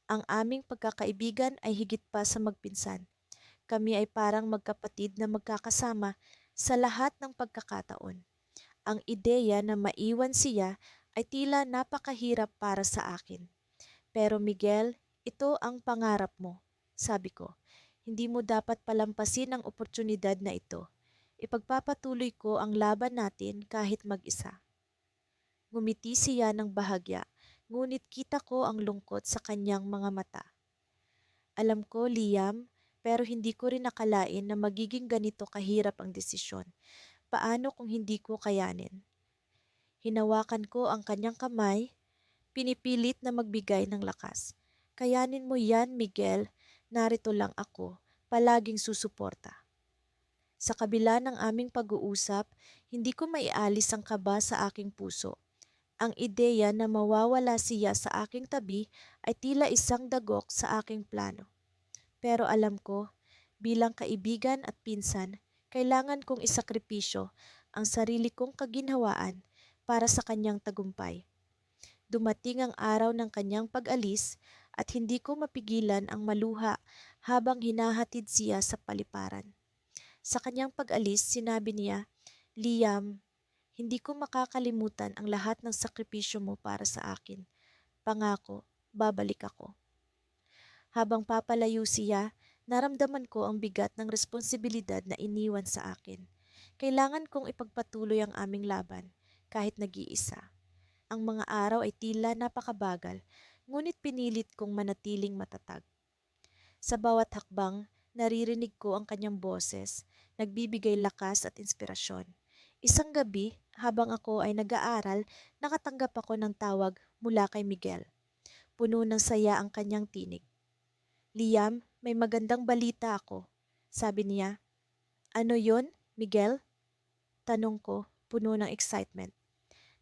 Ang aming pagkakaibigan ay higit pa sa magpinsan. Kami ay parang magkapatid na magkakasama sa lahat ng pagkakataon. Ang ideya na maiwan siya ay tila napakahirap para sa akin. Pero Miguel, ito ang pangarap mo, sabi ko. Hindi mo dapat palampasin ang oportunidad na ito. Ipagpapatuloy ko ang laban natin kahit mag-isa. Ngumiti siya ng bahagya, ngunit kita ko ang lungkot sa kanyang mga mata. Alam ko, Liam, Pero hindi ko rin nakalain na magiging ganito kahirap ang desisyon. Paano kung hindi ko kayanin? Hinawakan ko ang kanyang kamay, pinipilit na magbigay ng lakas. Kayanin mo yan, Miguel. Narito lang ako, palaging susuporta. Sa kabila ng aming pag-uusap, hindi ko maialis ang kaba sa aking puso. Ang ideya na mawawala siya sa aking tabi ay tila isang dagok sa aking plano. Pero alam ko, bilang kaibigan at pinsan, kailangan kong isakripisyo ang sarili kong kaginhawaan para sa kanyang tagumpay. Dumating ang araw ng kanyang pag-alis at hindi ko mapigilan ang maluha habang hinahatid siya sa paliparan. Sa kanyang pag-alis, sinabi niya, "Liam, hindi ko makakalimutan ang lahat ng sakripisyo mo para sa akin. Pangako, babalik ako." Habang papalayo siya, naramdaman ko ang bigat ng responsibilidad na iniwan sa akin. Kailangan kong ipagpatuloy ang aming laban, kahit nag-iisa. Ang mga araw ay tila napakabagal, ngunit pinilit kong manatiling matatag. Sa bawat hakbang, naririnig ko ang kanyang boses, nagbibigay lakas at inspirasyon. Isang gabi, habang ako ay nag-aaral, nakatanggap ako ng tawag mula kay Miguel. Puno ng saya ang kanyang tinig. "Liam, may magandang balita ako," sabi niya. "Ano yon, Miguel?" Tanong ko, puno ng excitement.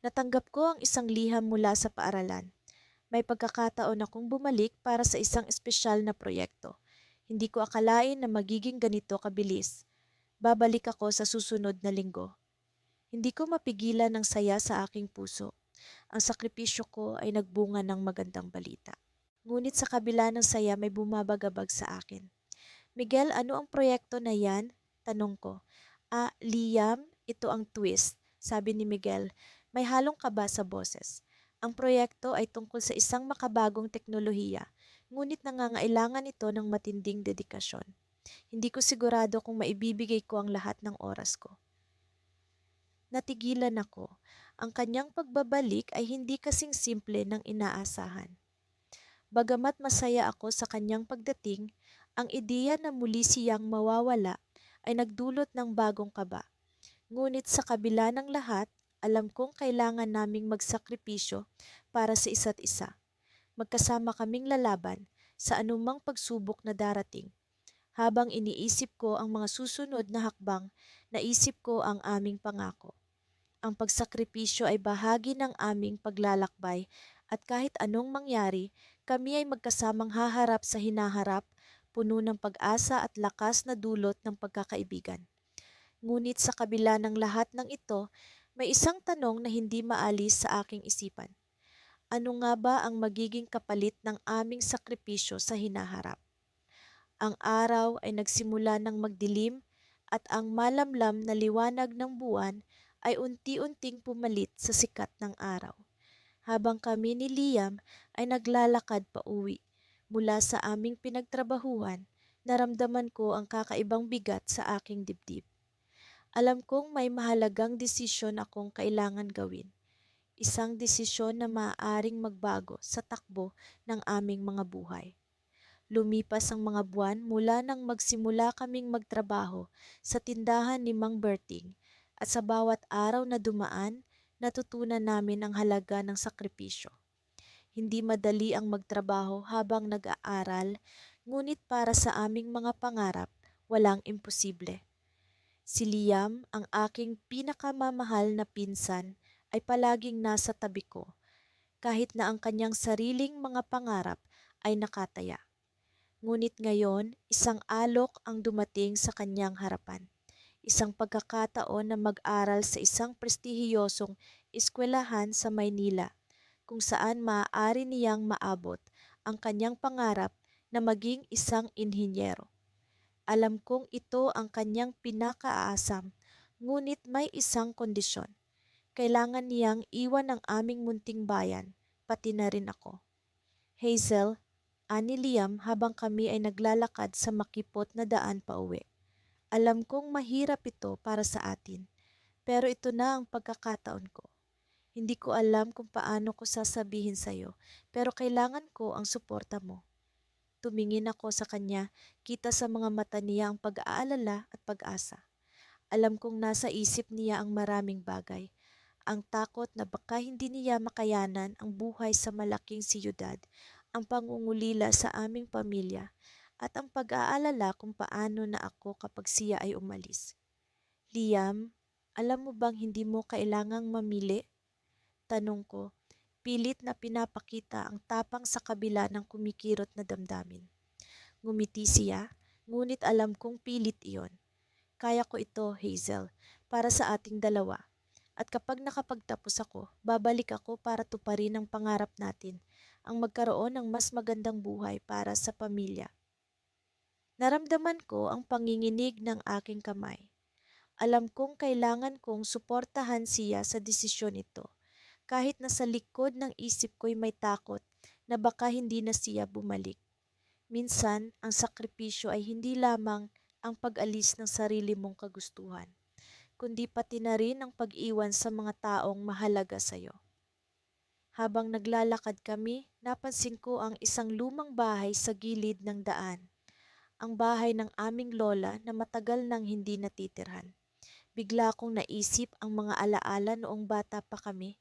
Natanggap ko ang isang liham mula sa paaralan. May pagkakataon akong bumalik para sa isang espesyal na proyekto. Hindi ko akalain na magiging ganito kabilis. Babalik ako sa susunod na linggo. Hindi ko mapigilan ng saya sa aking puso. Ang sakripisyo ko ay nagbunga ng magandang balita. Ngunit sa kabila ng saya may bumabagabag sa akin. "Miguel, ano ang proyekto na yan?" Tanong ko. Liam, ito ang twist," sabi ni Miguel. May halong kaba sa boses. "Ang proyekto ay tungkol sa isang makabagong teknolohiya, ngunit nangangailangan ito ng matinding dedikasyon. Hindi ko sigurado kung maibibigay ko ang lahat ng oras ko." Natigilan ako. Ang kanyang pagbabalik ay hindi kasing simple ng inaasahan. Bagamat masaya ako sa kanyang pagdating, ang ideya na muli siyang mawawala ay nagdulot ng bagong kaba. Ngunit sa kabila ng lahat, alam kong kailangan naming magsakripisyo para sa isa't isa. Magkasama kaming lalaban sa anumang pagsubok na darating. Habang iniisip ko ang mga susunod na hakbang, naisip ko ang aming pangako. Ang pagsakripisyo ay bahagi ng aming paglalakbay at kahit anong mangyari, kami ay magkasamang haharap sa hinaharap, puno ng pag-asa at lakas na dulot ng pagkakaibigan. Ngunit sa kabila ng lahat ng ito, may isang tanong na hindi maalis sa aking isipan. Ano nga ba ang magiging kapalit ng aming sakripisyo sa hinaharap? Ang araw ay nagsimula ng magdilim at ang malamlam na liwanag ng buwan ay unti-unting pumalit sa sikat ng araw. Habang kami ni Liam ay naglalakad pa uwi mula sa aming pinagtrabahuhan, naramdaman ko ang kakaibang bigat sa aking dibdib. Alam kong may mahalagang desisyon akong kailangan gawin. Isang desisyon na maaaring magbago sa takbo ng aming mga buhay. Lumipas ang mga buwan mula nang magsimula kaming magtrabaho sa tindahan ni Mang Berting at sa bawat araw na dumaan, natutunan namin ang halaga ng sakripisyo. Hindi madali ang magtrabaho habang nag-aaral, ngunit para sa aming mga pangarap, walang imposible. Si Liam, ang aking pinakamamahal na pinsan, ay palaging nasa tabi ko, kahit na ang kanyang sariling mga pangarap ay nakataya. Ngunit ngayon, isang alok ang dumating sa kanyang harapan. Isang pagkakataon na mag-aral sa isang prestihiyosong eskwelahan sa Maynila, kung saan maaari niyang maabot ang kanyang pangarap na maging isang inhinyero. Alam kong ito ang kanyang pinakaaasam, ngunit may isang kondisyon. Kailangan niyang iwan ang aming munting bayan, pati na rin ako. "Hazel," ani Liam habang kami ay naglalakad sa makipot na daan pauwi. "Alam kong mahirap ito para sa atin, pero ito na ang pagkakataon ko. Hindi ko alam kung paano ko sasabihin sa'yo, pero kailangan ko ang suporta mo. tumingin ako sa kanya, kita sa mga mata niya ang pag-aalala at pag-asa. Alam kong nasa isip niya ang maraming bagay. Ang takot na baka hindi niya makayanan ang buhay sa malaking siyudad, ang pangungulila sa aming pamilya, at ang pag-aalala kung paano na ako kapag siya ay umalis. Liam, alam mo bang hindi mo kailangang mamili? Tanong ko, pilit na pinapakita ang tapang sa kabila ng kumikirot na damdamin. Ngumiti siya, ngunit alam kong pilit iyon. Kaya ko ito, Hazel, para sa ating dalawa. At kapag nakapagtapos ako, babalik ako para tuparin ang pangarap natin, ang magkaroon ng mas magandang buhay para sa pamilya. Naramdaman ko ang panginginig ng aking kamay. Alam kong kailangan kong suportahan siya sa desisyon ito, kahit na sa likod ng isip ko'y may takot na baka hindi na siya bumalik. Minsan, ang sakripisyo ay hindi lamang ang pag-alis ng sarili mong kagustuhan, kundi pati na rin ang pag-iwan sa mga taong mahalaga sa iyo. Habang naglalakad kami, napansin ko ang isang lumang bahay sa gilid ng daan. Ang bahay ng aming lola na matagal nang hindi natitirhan. Bigla kong naisip ang mga alaala noong bata pa kami.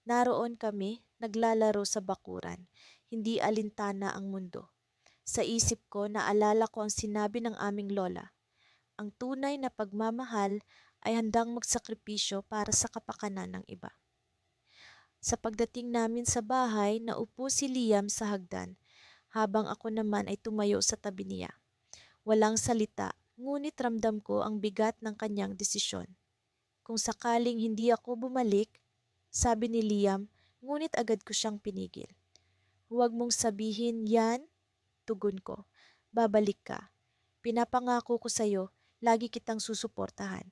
Naroon kami, naglalaro sa bakuran. Hindi alintana ang mundo. Sa isip ko, naalala ko ang sinabi ng aming lola. Ang tunay na pagmamahal ay handang magsakripisyo para sa kapakanan ng iba. Sa pagdating namin sa bahay, naupo si Liam sa hagdan, habang ako naman ay tumayo sa tabi niya. Walang salita, ngunit ramdam ko ang bigat ng kanyang desisyon. Kung sakaling hindi ako bumalik, sabi ni Liam, ngunit agad ko siyang pinigil. Huwag mong sabihin yan, tugon ko. Babalik ka. Pinapangako ko sa'yo, lagi kitang susuportahan.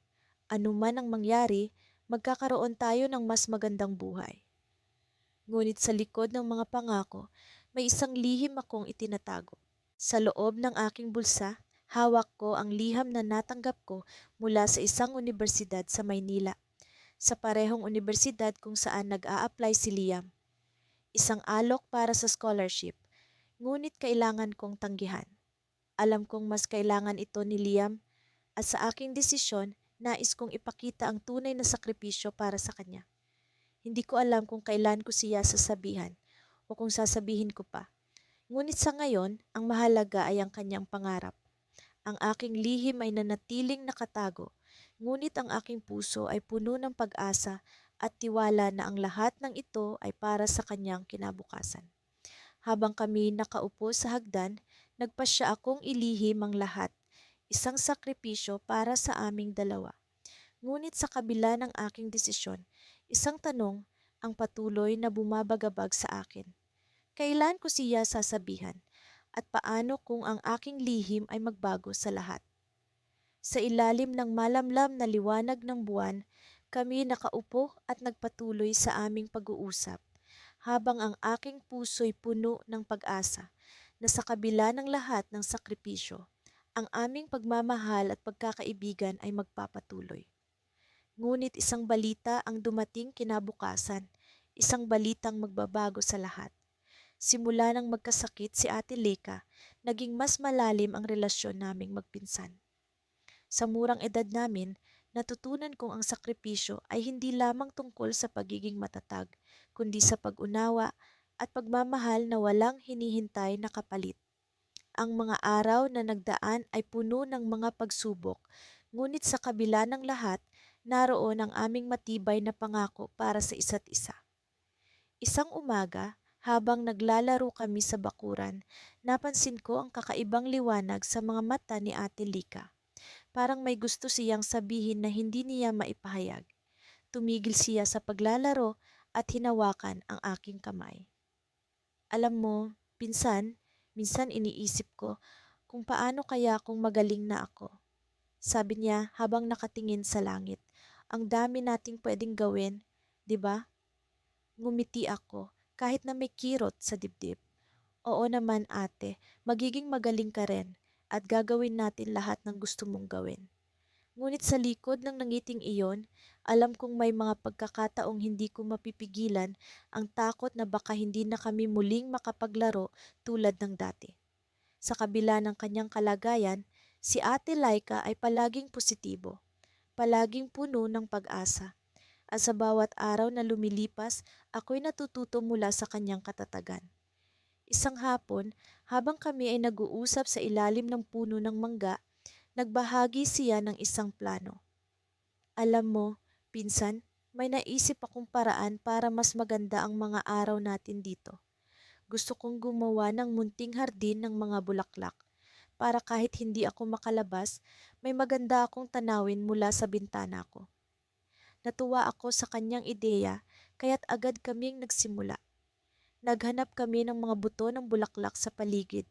Ano man ang mangyari, magkakaroon tayo ng mas magandang buhay. Ngunit sa likod ng mga pangako, may isang lihim akong itinatago. Sa loob ng aking bulsa, hawak ko ang liham na natanggap ko mula sa isang universidad sa Maynila. Sa parehong universidad kung saan nag-a-apply si Liam. Isang alok para sa scholarship, ngunit kailangan kong tanggihan. Alam kong mas kailangan ito ni Liam at sa aking desisyon, nais kong ipakita ang tunay na sakripisyo para sa kanya. Hindi ko alam kung kailan ko siya sasabihan o kung sasabihin ko pa. Ngunit sa ngayon, ang mahalaga ay ang kanyang pangarap. Ang aking lihim ay nanatiling nakatago, ngunit ang aking puso ay puno ng pag-asa at tiwala na ang lahat ng ito ay para sa kanyang kinabukasan. Habang kami nakaupo sa hagdan, nagpasya akong ilihim ang lahat, isang sakripisyo para sa aming dalawa. Ngunit sa kabila ng aking desisyon, isang tanong ang patuloy na bumabagabag sa akin. Kailan ko siya sasabihan? At paano kung ang aking lihim ay magbago sa lahat? Sa ilalim ng malamlam na liwanag ng buwan, kami nakaupo at nagpatuloy sa aming pag-uusap, habang ang aking puso'y puno ng pag-asa na sa kabila ng lahat ng sakripisyo, ang aming pagmamahal at pagkakaibigan ay magpapatuloy. Ngunit isang balita ang dumating kinabukasan, isang balitang magbabago sa lahat. Simula nang magkasakit si Ate Leka, naging mas malalim ang relasyon naming magpinsan. Sa murang edad namin, natutunan kong ang sakripisyo ay hindi lamang tungkol sa pagiging matatag, kundi sa pag-unawa at pagmamahal na walang hinihintay na kapalit. Ang mga araw na nagdaan ay puno ng mga pagsubok, ngunit sa kabila ng lahat, naroon ang aming matibay na pangako para sa isa't isa. Isang umaga, habang naglalaro kami sa bakuran, napansin ko ang kakaibang liwanag sa mga mata ni Ate Lika. Parang may gusto siyang sabihin na hindi niya maipahayag. Tumigil siya sa paglalaro at hinawakan ang aking kamay. Alam mo, minsan iniisip ko kung paano kaya kung magaling na ako. Sabi niya habang nakatingin sa langit. Ang dami nating pwedeng gawin, di ba? Ngumiti ako kahit na may kirot sa dibdib. Oo naman ate, magiging magaling ka rin at gagawin natin lahat ng gusto mong gawin. Ngunit sa likod ng nangiting iyon, alam kong may mga pagkakataong hindi ko mapipigilan ang takot na baka hindi na kami muling makapaglaro tulad ng dati. Sa kabila ng kanyang kalagayan, si Ate Laika ay palaging positibo, palaging puno ng pag-asa. At sa bawat araw na lumilipas, ako'y natututo mula sa kanyang katatagan. Isang hapon, habang kami ay nag-uusap sa ilalim ng puno ng mangga, nagbahagi siya ng isang plano. Alam mo, pinsan, may naisip akong paraan para mas maganda ang mga araw natin dito. Gusto kong gumawa ng munting hardin ng mga bulaklak para kahit hindi ako makalabas, may maganda akong tanawin mula sa bintana ko. Natuwa ako sa kanyang ideya kaya't agad kaming nagsimula. Naghanap kami ng mga buto ng bulaklak sa paligid.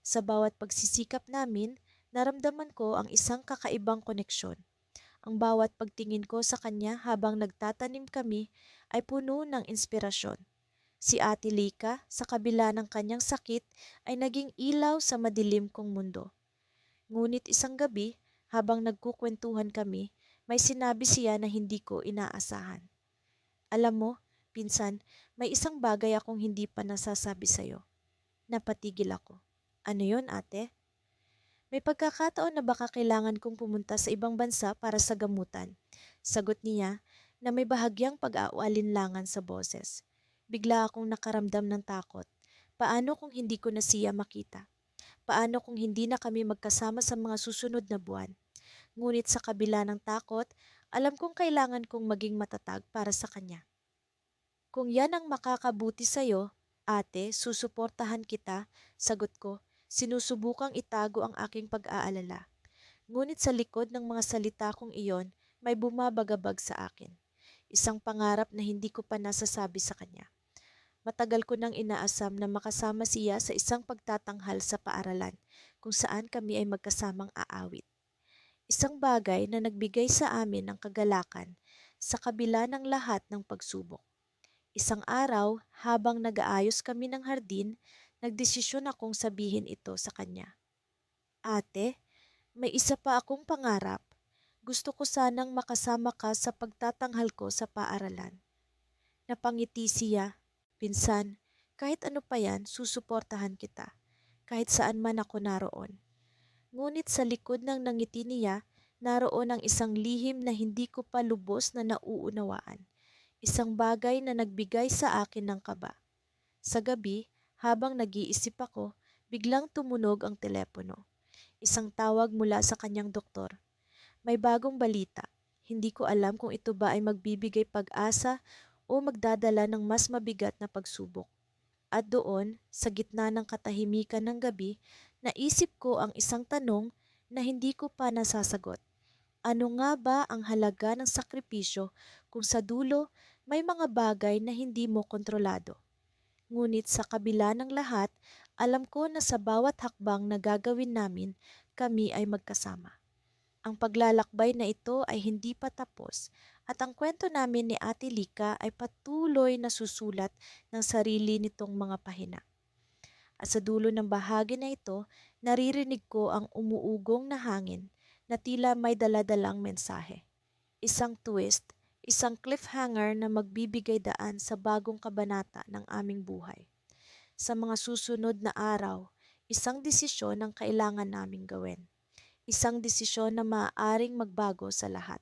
Sa bawat pagsisikap namin, naramdaman ko ang isang kakaibang koneksyon. Ang bawat pagtingin ko sa kanya habang nagtatanim kami ay puno ng inspirasyon. Si Ate Lika, sa kabila ng kanyang sakit, ay naging ilaw sa madilim kong mundo. Ngunit isang gabi, habang nagkukwentuhan kami, may sinabi siya na hindi ko inaasahan. Alam mo, pinsan, may isang bagay akong hindi pa nasasabi sa'yo. Napatigil ako. Ano yon, ate? May pagkakataon na baka kailangan kong pumunta sa ibang bansa para sa gamutan. Sagot niya na may bahagyang pag-aalinlangan sa boses. Bigla akong nakaramdam ng takot. Paano kung hindi ko na siya makita? Paano kung hindi na kami magkasama sa mga susunod na buwan? Ngunit sa kabila ng takot, alam kong kailangan kong maging matatag para sa kanya. Kung yan ang makakabuti sa'yo, ate, susuportahan kita, sagot ko. Sinusubukang itago ang aking pag-aalala. Ngunit sa likod ng mga salita kong iyon, may bumabagabag sa akin. Isang pangarap na hindi ko pa nasasabi sa kanya. Matagal ko nang inaasam na makasama siya sa isang pagtatanghal sa paaralan kung saan kami ay magkasamang aawit. Isang bagay na nagbigay sa amin ng kagalakan sa kabila ng lahat ng pagsubok. Isang araw, habang nag-aayos kami ng hardin, nagdesisyon akong sabihin ito sa kanya. Ate, may isa pa akong pangarap. Gusto ko sanang makasama ka sa pagtatanghal ko sa paaralan. Napangiti siya. Pinsan, kahit ano pa yan, susuportahan kita. Kahit saan man ako naroon. Ngunit sa likod ng nangiti niya, naroon ang isang lihim na hindi ko pa lubos na nauunawaan. Isang bagay na nagbigay sa akin ng kaba. Sa gabi, habang nag-iisip ako, biglang tumunog ang telepono. Isang tawag mula sa kanyang doktor. May bagong balita. Hindi ko alam kung ito ba ay magbibigay pag-asa o magdadala ng mas mabigat na pagsubok. At doon, sa gitna ng katahimikan ng gabi, naisip ko ang isang tanong na hindi ko pa nasasagot. Ano nga ba ang halaga ng sakripisyo kung sa dulo may mga bagay na hindi mo kontrolado? Ngunit sa kabila ng lahat, alam ko na sa bawat hakbang na gagawin namin, kami ay magkasama. Ang paglalakbay na ito ay hindi pa tapos at ang kwento namin ni Ate Lika ay patuloy na susulat ng sarili nitong mga pahina. At sa dulo ng bahagi na ito, naririnig ko ang umuugong na hangin na tila may daladalang mensahe. Isang twist, isang cliffhanger na magbibigay daan sa bagong kabanata ng aming buhay. Sa mga susunod na araw, isang desisyon ang kailangan naming gawin. Isang desisyon na maaaring magbago sa lahat.